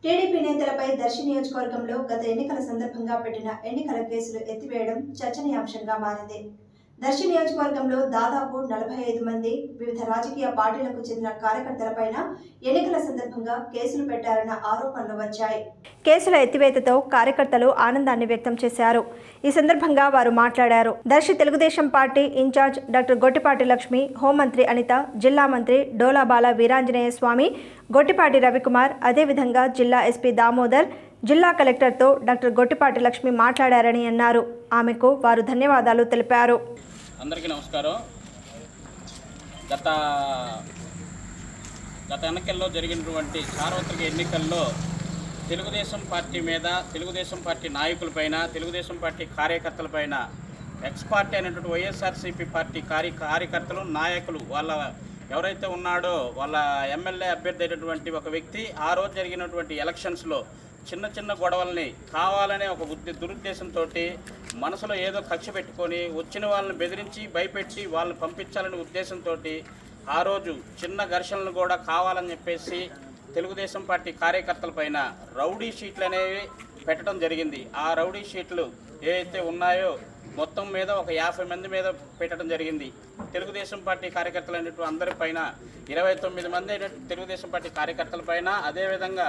TDP నేతలపై దర్శి నియోజకవర్గంలో గత ఎన్నికల సందర్భంగా పెట్టిన ఎన్నికల కేసులు ఎత్తివేయడం చర్చనీయాంశంగా మారింది. దర్శి నియోజకవర్గంలో దాదాపు 45 మంది వివిధ రాజకీయ పార్టీలకు చెందిన కార్యకర్తలపైన ఎన్నికల సందర్భంగా కేసులు పెట్టారన్న ఆరోపణలు వచ్చాయి. కేసుల ఎత్తివేతతో కార్యకర్తలు ఆనందాన్ని వ్యక్తం చేశారు. ఈ సందర్భంగా వారు మాట్లాడారు. Darsi Telugu Desam party incharge doctor Gottipati Lakshmi, హోంమంత్రి అనిత, జిల్లా మంత్రి డోలాబాల వీరాంజనేయ స్వామి, గొట్టిపాటి రవికుమార్, అదేవిధంగా జిల్లా ఎస్పీ దామోదర్, జిల్లా కలెక్టర్తో డాక్టర్ గొట్టిపాటి లక్ష్మి మాట్లాడారని అన్నారు. ఆమెకు వారు ధన్యవాదాలు తెలిపారు. అందరికీ నమస్కారం. గత ఎన్నికల్లో జరిగినటువంటి సార్వత్రిక ఎన్నికల్లో తెలుగుదేశం పార్టీ మీద, తెలుగుదేశం పార్టీ నాయకులపైన, తెలుగుదేశం పార్టీ కార్యకర్తలపైన ఎక్స్ పార్టీ అయినటువంటి వైఎస్ఆర్సీపీ పార్టీ కార్యకర్తలు, నాయకులు, వాళ్ళ ఎవరైతే ఉన్నాడో వాళ్ళ ఎమ్మెల్యే అభ్యర్థి అయినటువంటి ఒక వ్యక్తి ఆ రోజు జరిగినటువంటి ఎలక్షన్స్లో చిన్న చిన్న గొడవల్ని కావాలనే ఒక దురుద్దేశంతో మనసులో ఏదో కక్ష పెట్టుకొని వచ్చిన వాళ్ళని బెదిరించి భయపెట్టి వాళ్ళని పంపించాలనే ఉద్దేశంతో ఆ రోజు చిన్న ఘర్షణలు కూడా కావాలని చెప్పేసి తెలుగుదేశం పార్టీ కార్యకర్తలపైన రౌడీ షీట్లు అనేవి పెట్టడం జరిగింది. ఆ రౌడీ షీట్లు ఏవైతే ఉన్నాయో మొత్తం మీద ఒక 50 మంది మీద పెట్టడం జరిగింది. తెలుగుదేశం పార్టీ కార్యకర్తలు అనేటువంటి అందరిపైన 29 మంది అయినటువంటి తెలుగుదేశం పార్టీ కార్యకర్తలపైన, అదేవిధంగా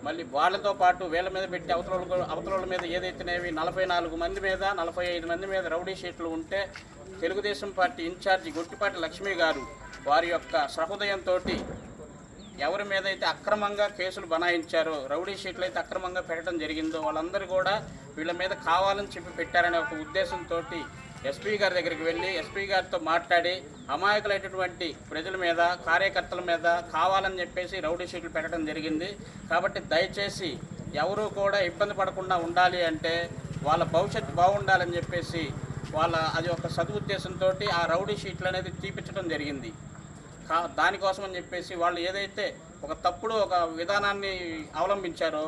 మళ్ళీ వాళ్ళతో పాటు వీళ్ళ మీద పెట్టి అవతల మీద ఏదైతేనేవి 44 మంది మీద, 45 మంది మీద రౌడీ షీట్లు ఉంటే తెలుగుదేశం పార్టీ ఇన్ఛార్జి గొట్టిపాటి లక్ష్మి గారు వారి యొక్క సహృదయంతో ఎవరి మీద అయితే అక్రమంగా కేసులు బనాయించారో, రౌడీ షీట్లు అయితే అక్రమంగా పెట్టడం జరిగిందో వాళ్ళందరూ కూడా వీళ్ళ మీద కావాలని చెప్పి పెట్టారనే ఒక ఉద్దేశంతో ఎస్పీ గారి దగ్గరికి వెళ్ళి ఎస్పీ గారితో మాట్లాడి అమాయకులైనటువంటి ప్రజల మీద, కార్యకర్తల మీద కావాలని చెప్పేసి రౌడీ షీట్లు పెట్టడం జరిగింది. కాబట్టి దయచేసి ఎవరూ కూడా ఇబ్బంది పడకుండా ఉండాలి అంటే వాళ్ళ భవిష్యత్తు బాగుండాలని చెప్పేసి అది ఒక సదుద్దేశంతో ఆ రౌడీ షీట్లు అనేది తీపించడం జరిగింది. దానికోసం అని చెప్పేసి వాళ్ళు ఏదైతే ఒక తప్పుడు ఒక విధానాన్ని అవలంబించారో,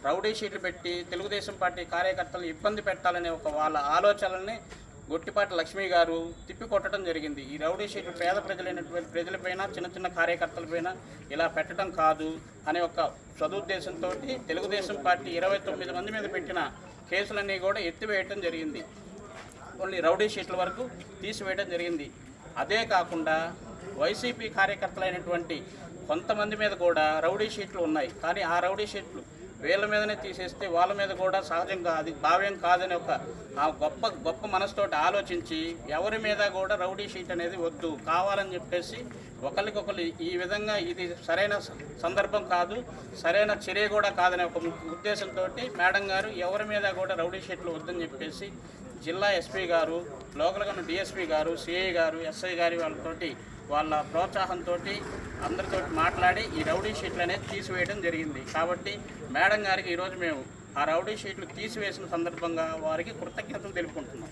రౌడీ షీట్లు పెట్టి తెలుగుదేశం పార్టీ కార్యకర్తలు ఇబ్బంది పెట్టాలనే ఒక వాళ్ళ ఆలోచనల్ని గొట్టిపాటి లక్ష్మి గారు తిప్పికొట్టడం జరిగింది. ఈ రౌడీ షీట్లు పేద ప్రజలైనటువంటి ప్రజలపైన, చిన్న చిన్న కార్యకర్తలపైన ఇలా పెట్టడం కాదు అనే ఒక సదుద్దేశంతో తెలుగుదేశం పార్టీ 29 మంది మీద పెట్టిన కేసులన్నీ కూడా ఎత్తివేయటం జరిగింది. ఓన్లీ రౌడీ షీట్ల వరకు తీసివేయడం జరిగింది. అదే కాకుండా వైసీపీ కార్యకర్తలైనటువంటి కొంతమంది మీద కూడా రౌడీ షీట్లు ఉన్నాయి. కానీ ఆ రౌడీ షీట్లు వీళ్ళ మీదనే తీసేస్తే వాళ్ళ మీద కూడా సహజంగా అది భావ్యం కాదని ఒక గొప్ప మనసుతోటి ఆలోచించి ఎవరి మీద కూడా రౌడీ షీట్ అనేది వద్దు, కావాలని చెప్పేసి ఒకరికొకరు ఈ విధంగా ఇది సరైన సందర్భం కాదు, సరైన చర్య కూడా కాదనే ఒక ఉద్దేశంతో మేడం గారు ఎవరి మీద కూడా రౌడీ షీట్లు వద్దని చెప్పేసి జిల్లా ఎస్పీ గారు, లోకల్గా డిఎస్పీ గారు, సిఐ గారు, ఎస్ఐ గారి వాళ్ళ ప్రోత్సాహంతో అందరితో మాట్లాడి ఈ రౌడీ షీట్లు అనేది తీసివేయడం జరిగింది. కాబట్టి మేడం గారికి ఈరోజు మేము ఆ రౌడీ షీట్లు తీసివేసిన సందర్భంగా వారికి కృతజ్ఞతలు తెలుపుకుంటున్నాం.